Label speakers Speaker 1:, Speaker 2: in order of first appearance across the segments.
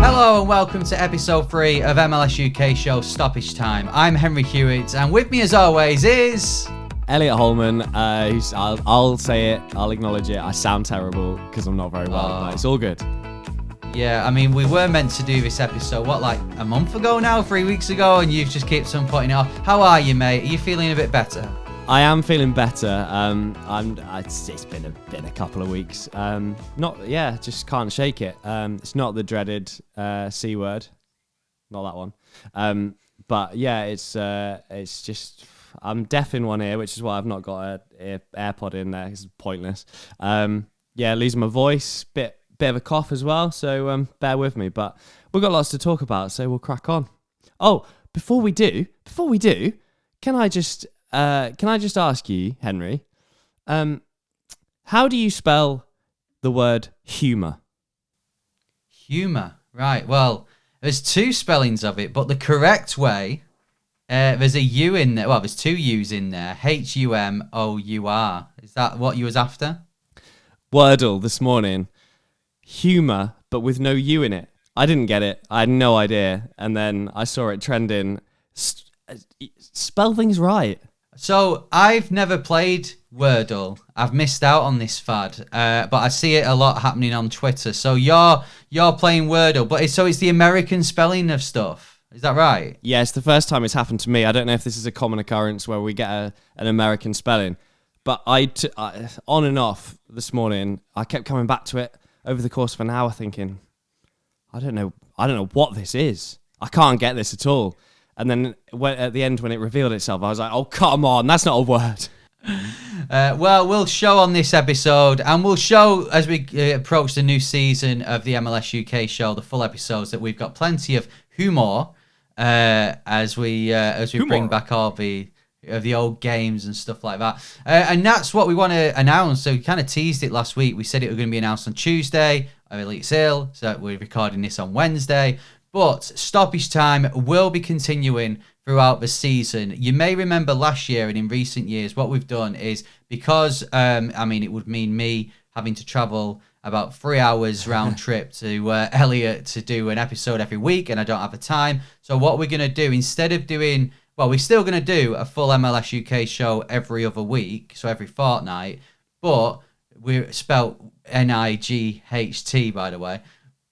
Speaker 1: Hello and welcome to episode 3 of MLS UK show Stoppage Time. I'm Henry Hewitt, and with me as always is...
Speaker 2: Elliot Holman, I'll say it, I'll acknowledge it, I sound terrible because I'm not very well, but it's all good.
Speaker 1: Yeah, I mean, we were meant to do this episode, like a month ago now, 3 weeks ago, and you've just kept on putting it off. How are you, mate? Are you feeling a bit better?
Speaker 2: I am feeling better. It's been a couple of weeks. Just can't shake it. It's not the dreaded C word, not that one. But yeah, it's just I'm deaf in one ear, which is why I've not got an AirPod in there. It's pointless. Losing my voice, bit of a cough as well. So bear with me. But we've got lots to talk about, so we'll crack on. Oh, before we do, can I just ask you, Henry, how do you spell the word humour?
Speaker 1: Humour, right. Well, there's two spellings of it, but the correct way, there's a U in there. Well, there's two U's in there. Humour. Is that what you was after?
Speaker 2: Wordle this morning. Humour, but with no U in it. I didn't get it. I had no idea. And then I saw it trending. Spell things right.
Speaker 1: So I've never played Wordle. I've missed out on this fad, but I see it a lot happening on Twitter. So you're playing Wordle, but it's the American spelling of stuff. Is that right?
Speaker 2: Yeah, it's the first time it's happened to me. I don't know if this is a common occurrence where we get an American spelling, but I on and off this morning, I kept coming back to it over the course of an hour, thinking, I don't know what this is. I can't get this at all. And then at the end, when it revealed itself, I was like, oh, come on, that's not a word.
Speaker 1: Well, we'll show on this episode, and we'll show as we approach the new season of the MLS UK show, the full episodes, that we've got plenty of humour as we bring back all the old games and stuff like that. And that's what we want to announce. So we kind of teased it last week. We said it was going to be announced on Tuesday. Elliot's ill, so we're recording this on Wednesday. But Stoppage Time will be continuing throughout the season. You may remember last year and in recent years, what we've done is because, it would mean me having to travel about 3 hours round trip to Elliot to do an episode every week, and I don't have the time. So what we're going to do, instead of doing, we're still going to do a full MLS UK show every other week, so every fortnight, but we're spelt NIGHT, by the way.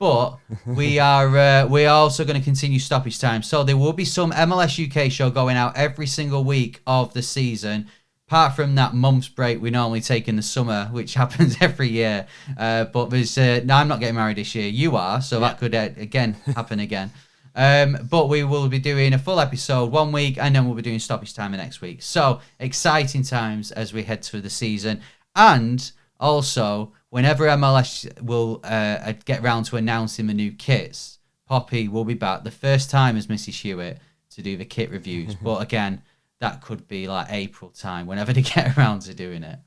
Speaker 1: But we're also going to continue Stoppage Time. So there will be some MLS UK show going out every single week of the season, apart from that month's break we normally take in the summer, which happens every year. But there's I'm not getting married this year. You are, so that could again happen again. But we will be doing a full episode 1 week, and then we'll be doing Stoppage Time the next week. So exciting times as we head through the season. And also, whenever MLS will get round to announcing the new kits, Poppy will be back the first time as Mrs. Hewitt to do the kit reviews. But again, that could be like April time, whenever they get around to doing it.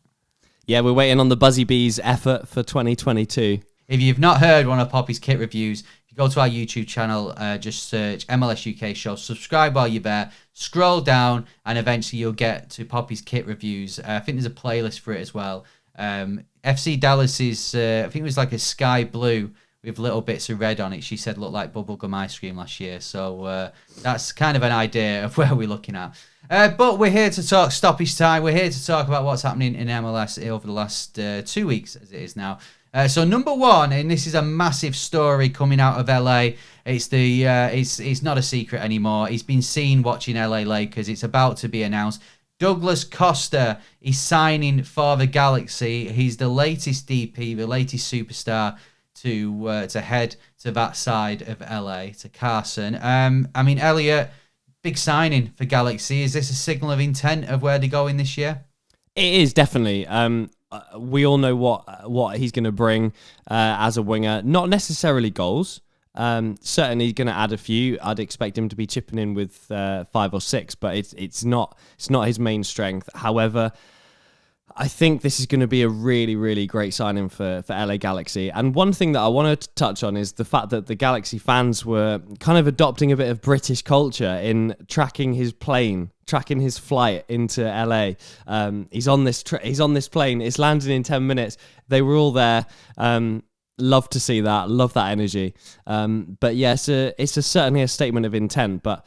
Speaker 2: Yeah, we're waiting on the Buzzy Bees effort for 2022.
Speaker 1: If you've not heard one of Poppy's kit reviews, if you go to our YouTube channel, just search MLS UK show, subscribe while you're there, scroll down, and eventually you'll get to Poppy's kit reviews. I think there's a playlist for it as well. FC Dallas is, I think it was like a sky blue with little bits of red on it. She said looked like bubblegum ice cream last year. So that's kind of an idea of where we're looking at. But we're here to talk Stoppage Time. We're here to talk about what's happening in MLS over the last 2 weeks, as it is now. So number one, and this is a massive story coming out of LA. It's not a secret anymore. He's been seen watching LA Lakers. It's about to be announced. Douglas Costa is signing for the Galaxy. He's the latest DP, the latest superstar to head to that side of LA, to Carson. Elliot, big signing for Galaxy. Is this a signal of intent of where they're going this year?
Speaker 2: It is, definitely. We all know what he's going to bring as a winger. Not necessarily goals. Certainly going to add a few. I'd expect him to be chipping in with 5 or 6, but it's not his main strength. However, I think this is going to be a really, really great signing for LA Galaxy. And one thing that I want to touch on is the fact that the Galaxy fans were kind of adopting a bit of British culture in tracking his plane, tracking his flight into LA. He's on this plane. It's landing in 10 minutes. They were all there. Love to see that. Love that energy. But yeah, it's certainly a statement of intent. But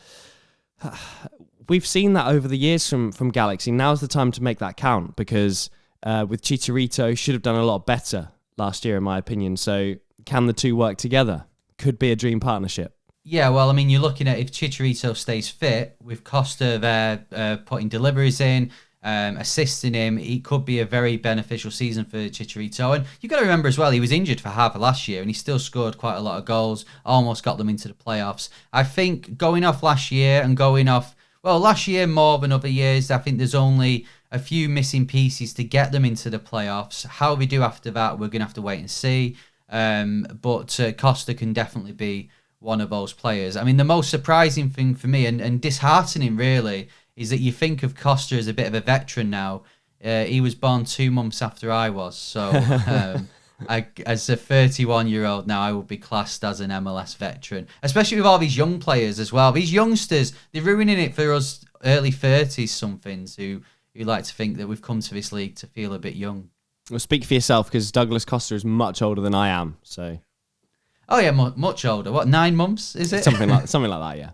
Speaker 2: we've seen that over the years from Galaxy. Now's the time to make that count, because with Chicharito, should have done a lot better last year, in my opinion. So can the two work together? Could be a dream partnership.
Speaker 1: Yeah, well, I mean, you're looking at if Chicharito stays fit, with Costa there putting deliveries in, assisting him, it could be a very beneficial season for Chicharito. And you've got to remember as well, he was injured for half of last year and he still scored quite a lot of goals, almost got them into the playoffs. I think going off last year and going off, well, last year more than other years, I think there's only a few missing pieces to get them into the playoffs. How we do after that, we're going to have to wait and see. But Costa can definitely be one of those players. I mean, the most surprising thing for me and disheartening really is that you think of Costa as a bit of a veteran now. He was born 2 months after I was, so as a 31-year-old now, I will be classed as an MLS veteran, especially with all these young players as well. These youngsters, they're ruining it for us early 30s somethings who like to think that we've come to this league to feel a bit young.
Speaker 2: Well, speak for yourself, because Douglas Costa is much older than I am. So,
Speaker 1: oh yeah, much older. What, 9 months is it?
Speaker 2: Something like that. Yeah.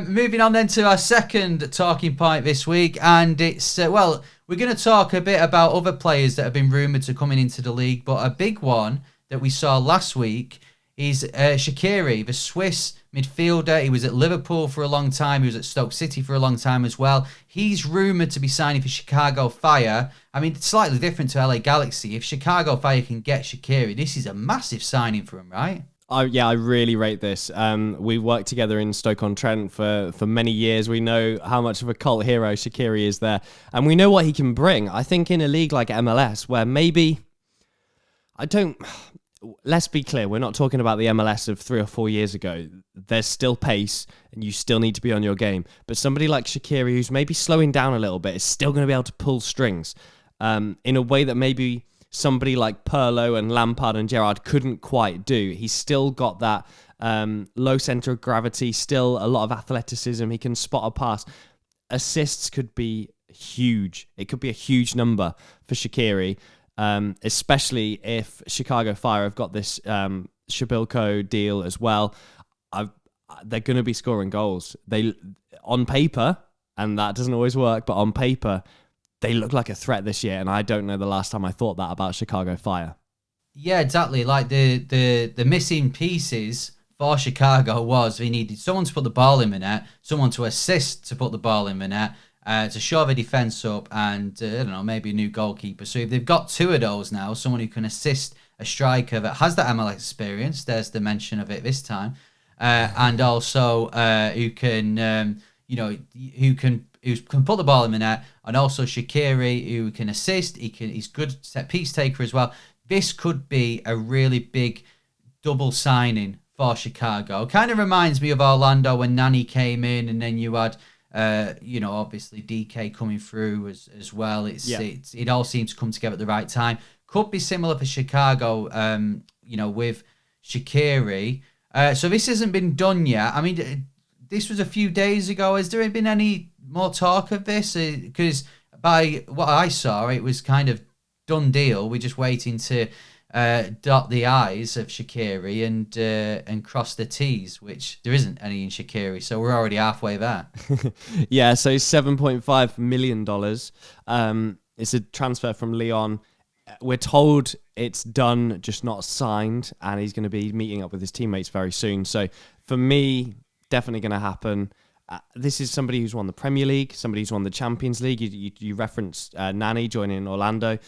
Speaker 1: Moving on then to our second talking point this week, and it's well, we're going to talk a bit about other players that have been rumoured to coming into the league, but a big one that we saw last week is Shaqiri, the Swiss midfielder. He was at Liverpool for a long time. He was at Stoke City for a long time as well. He's rumoured to be signing for Chicago Fire. I mean, it's slightly different to LA Galaxy. If Chicago Fire can get Shaqiri, this is a massive signing for him, right?
Speaker 2: I really rate this. We worked together in Stoke-on-Trent for many years. We know how much of a cult hero Shaqiri is there. And we know what he can bring. I think in a league like MLS, where maybe... Let's be clear, we're not talking about the MLS of 3 or 4 years ago. There's still pace, and you still need to be on your game. But somebody like Shaqiri, who's maybe slowing down a little bit, is still going to be able to pull strings in a way that maybe somebody like Pirlo and Lampard and Gerrard couldn't quite do. He's still got that low centre of gravity, still a lot of athleticism. He can spot a pass. Assists could be huge. It could be a huge number for Shaqiri. Especially if Chicago Fire have got this Shabilko deal as well. They're going to be scoring goals. They, on paper, and that doesn't always work, but on paper, they look like a threat this year, and I don't know the last time I thought that about Chicago Fire. Yeah, exactly.
Speaker 1: Like the missing pieces for Chicago was they needed someone to put the ball in the net, someone to assist to put the ball in the net, to shore the defence up, and I don't know, maybe a new goalkeeper. So if they've got 2 of those now, someone who can assist a striker that has that MLS experience, there's the mention of it this time, and also who can put the ball in the net, and also Shaqiri who can assist. He's good set piece taker as well. This could be a really big double signing for Chicago. Kind of reminds me of Orlando when Nani came in, and then you had. Obviously DK coming through as well. It all seems to come together at the right time. Could be similar for Chicago, with Shaqiri. So this hasn't been done yet. I mean, this was a few days ago. Has there been any more talk of this? Because by what I saw, it was kind of done deal. We're just waiting to dot the I's of Shaqiri and cross the T's, which there isn't any in Shaqiri, so we're already halfway there.
Speaker 2: Yeah, so $7.5 million. It's a transfer from Lyon. We're told it's done, just not signed, and he's going to be meeting up with his teammates very soon. So for me, definitely going to happen. This is somebody who's won the Premier League, somebody who's won the Champions League. You referenced Nani joining Orlando.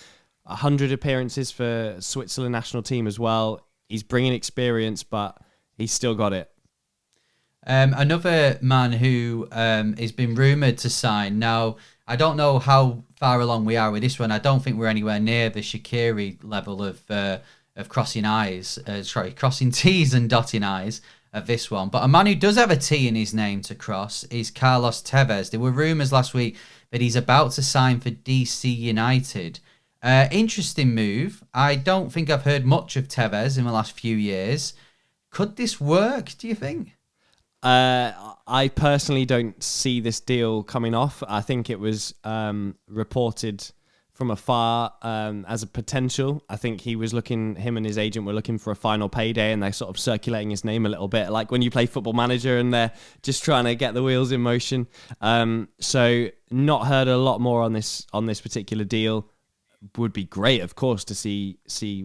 Speaker 2: 100 appearances for Switzerland national team as well. He's bringing experience, but he's still got it.
Speaker 1: Another man who has been rumoured to sign. Now, I don't know how far along we are with this one. I don't think we're anywhere near the Shaqiri level of crossing T's and dotting I's of this one. But a man who does have a T in his name to cross is Carlos Tevez. There were rumours last week that he's about to sign for DC United. Interesting move. I don't think I've heard much of Tevez in the last few years. Could this work, do you think?
Speaker 2: I personally don't see this deal coming off. I think it was reported from afar as a potential. I think him and his agent were looking for a final payday, and they're sort of circulating his name a little bit, like when you play Football Manager and they're just trying to get the wheels in motion. So not heard a lot more on this particular deal. Would be great, of course, to see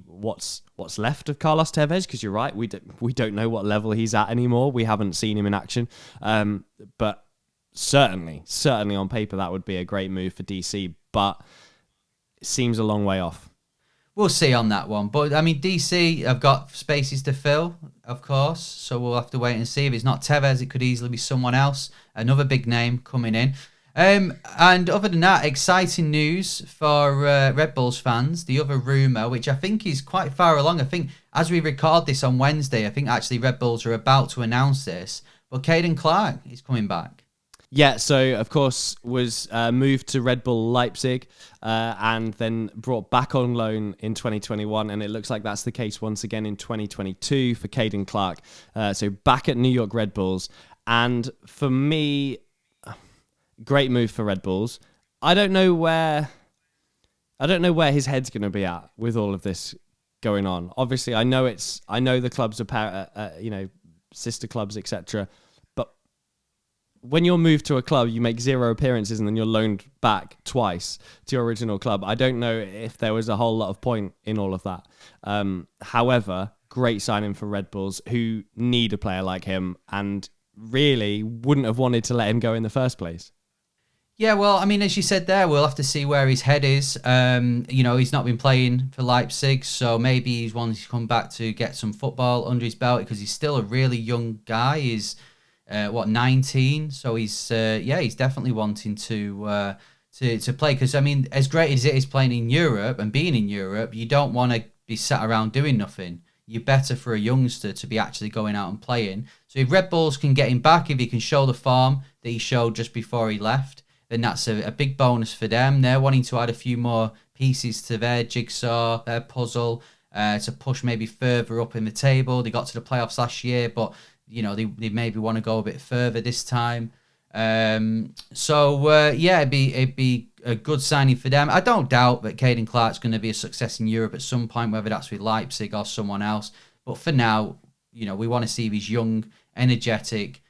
Speaker 2: what's left of Carlos Tevez, because you're right, we don't know what level he's at anymore. We haven't seen him in action, but certainly on paper that would be a great move for DC, but it seems a long way off.
Speaker 1: We'll see on that one, but I mean, DC have got spaces to fill, of course, so we'll have to wait and see. If it's not Tevez, it could easily be someone else, another big name coming in. And other than that, exciting news for Red Bulls fans. The other rumour, which I think is quite far along, I think as we record this on Wednesday, I think actually Red Bulls are about to announce this, but Caden Clark is coming back.
Speaker 2: Yeah, so of course was moved to Red Bull Leipzig and then brought back on loan in 2021, and it looks like that's the case once again in 2022 for Caden Clark. So back at New York Red Bulls, and for me, great move for Red Bulls. I don't know where his head's going to be at with all of this going on. Obviously, I know the clubs are sister clubs, etc. But when you're moved to a club, you make 0 appearances and then you're loaned back twice to your original club. I don't know if there was a whole lot of point in all of that. However, great signing for Red Bulls, who need a player like him and really wouldn't have wanted to let him go in the first place.
Speaker 1: Yeah, well, I mean, as you said there, we'll have to see where his head is. He's not been playing for Leipzig, so maybe he's wanting to come back to get some football under his belt, because he's still a really young guy. He's 19, so he's definitely wanting to play. Because I mean, as great as it is playing in Europe and being in Europe, you don't want to be sat around doing nothing. You're better for a youngster to be actually going out and playing. So if Red Bulls can get him back, if he can show the form that he showed just before he left, then that's a big bonus for them. They're wanting to add a few more pieces to their jigsaw, their puzzle, to push maybe further up in the table. They got to the playoffs last year, but they maybe want to go a bit further this time. It'd be a good signing for them. I don't doubt that Caden Clark's going to be a success in Europe at some point, whether that's with Leipzig or someone else. But for now, we want to see these young, energetic,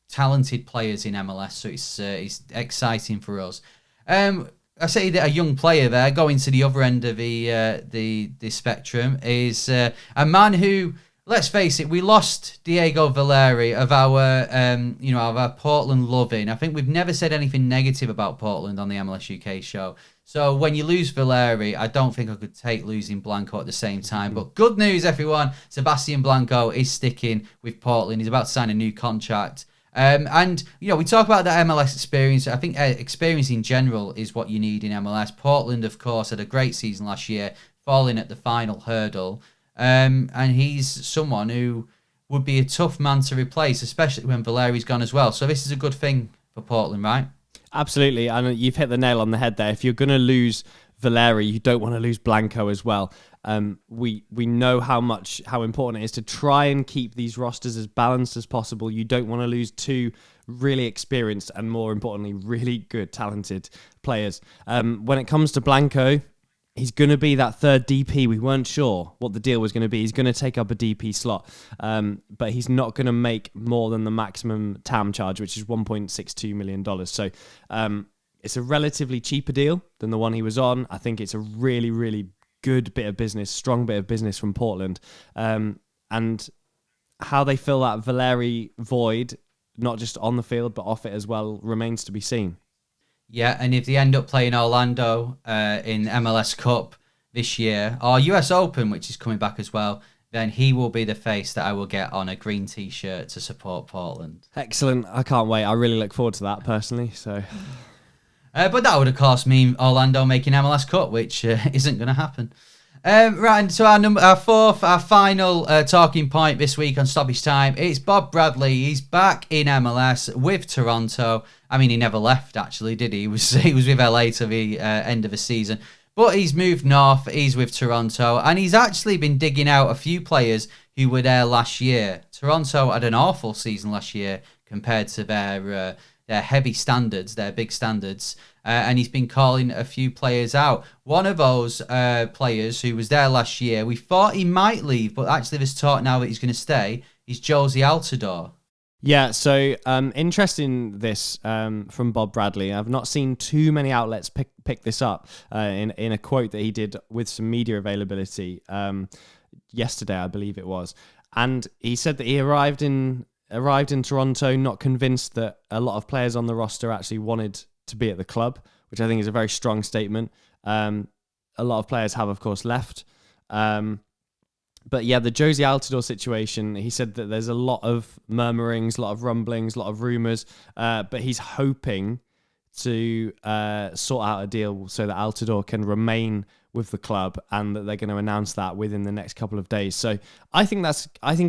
Speaker 1: talented players in MLS, so it's exciting for us. I say that a young player there, going to the other end of the spectrum, is a man who, let's face it, we lost Diego Valeri of our Portland loving. I think we've never said anything negative about Portland on the MLS UK show. So when you lose Valeri, I don't think I could take losing Blanco at the same time. But good news, everyone. Sebastian Blanco is sticking with Portland. He's about to sign a new contract. We talk about that MLS experience. I think experience in general is what you need in MLS. Portland, of course, had a great season last year, falling at the final hurdle. And he's someone who would be a tough man to replace, especially when Valeri's gone as well. So this is a good thing for Portland, right?
Speaker 2: Absolutely. And you've hit the nail on the head there. If you're going to lose Valeri, you don't want to lose Blanco as well. We know how important it is to try and keep these rosters as balanced as possible. You don't want to lose two really experienced and, more importantly, really good, talented players. When it comes to Blanco, he's going to be that third DP. We weren't sure what the deal was going to be. He's going to take up a DP slot, but he's not going to make more than the maximum TAM charge, which is $1.62 million. So it's a relatively cheaper deal than the one he was on. I think it's a really, really good bit of business, strong bit of business from Portland. And how they fill that Valeri void, not just on the field, but off it as well, remains to be seen.
Speaker 1: Yeah, and if they end up playing Orlando in MLS Cup this year, or US Open, which is coming back as well, then he will be the face that I will get on a green T-shirt to support Portland.
Speaker 2: Excellent. I can't wait. I really look forward to that personally. So,
Speaker 1: but that would, of course, mean Orlando making MLS Cup, which isn't going to happen. Right, and so our final talking point this week on Stoppage Time, it's Bob Bradley. He's back in MLS with Toronto. I mean, he never left, actually, did he? He was with LA to the end of the season. But he's moved north. He's with Toronto. And he's actually been digging out a few players who were there last year. Toronto had an awful season last year compared to heavy standards, their big standards, and he's been calling a few players out. One of those players who was there last year, we thought he might leave, but actually there's talk now that he's going to stay, is JOZY Altidore.
Speaker 2: Yeah, so interesting this from Bob Bradley. I've not seen too many outlets pick this up in a quote that he did with some media availability yesterday, I believe it was. And he said that he arrived in Toronto not convinced that a lot of players on the roster actually wanted to be at the club, which I think is a very strong statement. A lot of players have, of course, left. But yeah, the JOZY Altidore situation, he said that there's a lot of murmurings, a lot of rumblings, a lot of rumours, but he's hoping to sort out a deal so that Altidore can remain with the club and that they're going to announce that within the next couple of days. So I think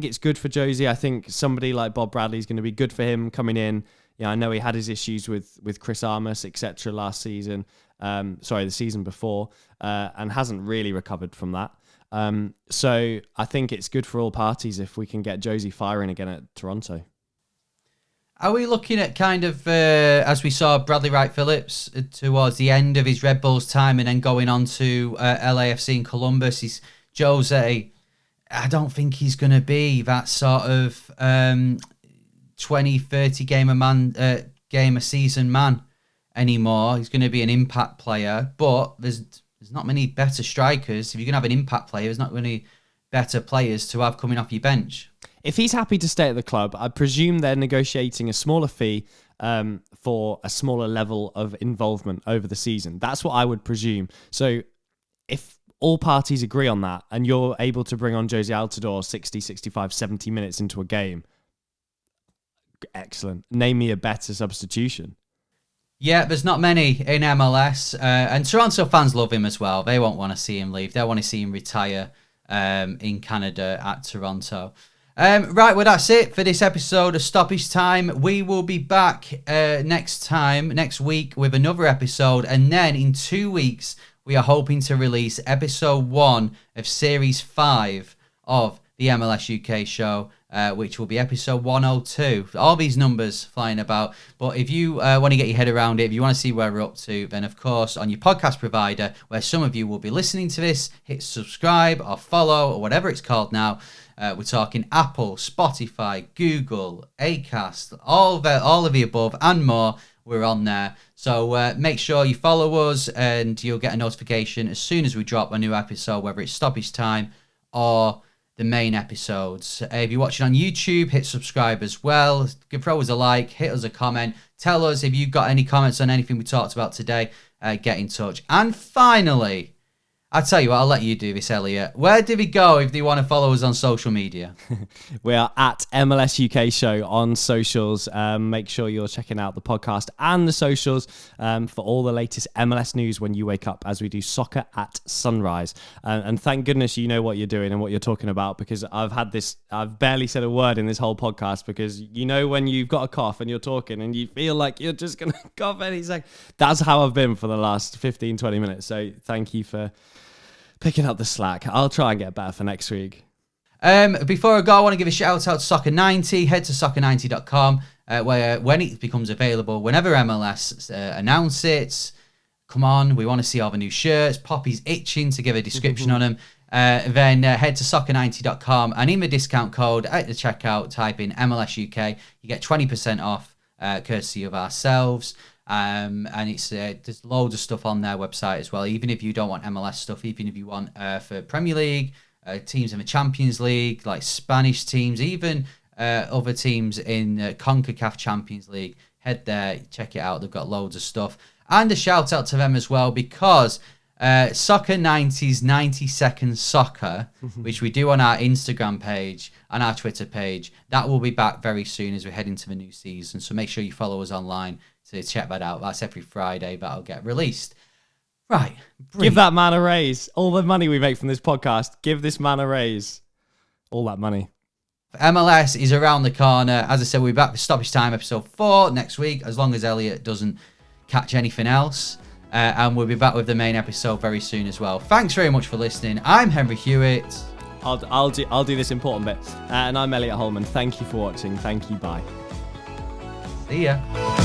Speaker 2: it's good for JOZY. I think somebody like Bob Bradley is going to be good for him coming in. Yeah, I know he had his issues with Chris Armas, etc. last season, the season before, and hasn't really recovered from that. So I think it's good for all parties if we can get JOZY firing again at Toronto.
Speaker 1: Are we looking at kind of, as we saw Bradley Wright Phillips towards the end of his Red Bulls time and then going on to LAFC in Columbus? He's JOZY. I don't think he's going to be that sort of 20, 30 game a season man anymore. He's going to be an impact player, but there's not many better strikers. If you're going to have an impact player, there's not many better players to have coming off your bench.
Speaker 2: If he's happy to stay at the club, I presume they're negotiating a smaller fee for a smaller level of involvement over the season. That's what I would presume. So if all parties agree on that and you're able to bring on JOZY Altidore 60, 65, 70 minutes into a game, excellent. Name me a better substitution.
Speaker 1: Yeah, there's not many in MLS. And Toronto fans love him as well. They won't want to see him leave. They want to see him retire in Canada at Toronto. Right, well, that's it for this episode of Stoppage Time. We will be back next week with another episode. And then in 2 weeks, we are hoping to release episode 1 of series 5 of the MLS UK show, which will be episode 102. All these numbers flying about. But if you want to get your head around it, if you want to see where we're up to, then of course on your podcast provider, where some of you will be listening to this, hit subscribe or follow or whatever it's called now. We're talking Apple, Spotify, Google, Acast, all of the above and more. We're on there. So make sure you follow us and you'll get a notification as soon as we drop a new episode, whether it's Stoppage Time or the main episodes. If you're watching on YouTube, hit subscribe as well. Throw us a like, hit us a comment. Tell us if you've got any comments on anything we talked about today. Get in touch. And finally, I'll tell you what, I'll let you do this, Elliot. Where do we go if they want to follow us on social media?
Speaker 2: We are at MLS UK Show on socials. Make sure you're checking out the podcast and the socials for all the latest MLS news when you wake up, as we do soccer at sunrise. And thank goodness you know what you're doing and what you're talking about, because I've barely said a word in this whole podcast, because you know when you've got a cough and you're talking and you feel like you're just going to cough any second. That's how I've been for the last 15, 20 minutes. So thank you for picking up the slack. I'll try and get better for next week.
Speaker 1: Before I go, I want to give a shout out to Soccer90. Head to soccer90.com where when it becomes available, whenever MLS announce it, come on, we want to see all the new shirts. Poppy's itching to give a description on them. Then head to soccer90.com and in the discount code at the checkout, type in MLS UK. You get 20% off, courtesy of ourselves. And it's there's loads of stuff on their website as well. Even if you don't want MLS stuff, even if you want for Premier League, teams in the Champions League, like Spanish teams, even other teams in CONCACAF Champions League, head there, check it out. They've got loads of stuff. And a shout out to them as well, because Soccer 90's 90 Second Soccer, which we do on our Instagram page and our Twitter page, that will be back very soon as we head into the new season. So make sure you follow us online to check that out. That's every Friday that'll get released. Right.
Speaker 2: Give that man a raise. All the money we make from this podcast, give this man a raise. All that money.
Speaker 1: MLS is around the corner. As I said, we'll be back with Stoppage Time episode 4 next week, as long as Elliot doesn't catch anything else. And we'll be back with the main episode very soon as well. Thanks very much for listening. I'm Henry Hewitt.
Speaker 2: I'll do this important bit. And I'm Elliot Holman. Thank you for watching. Thank you. Bye.
Speaker 1: See ya.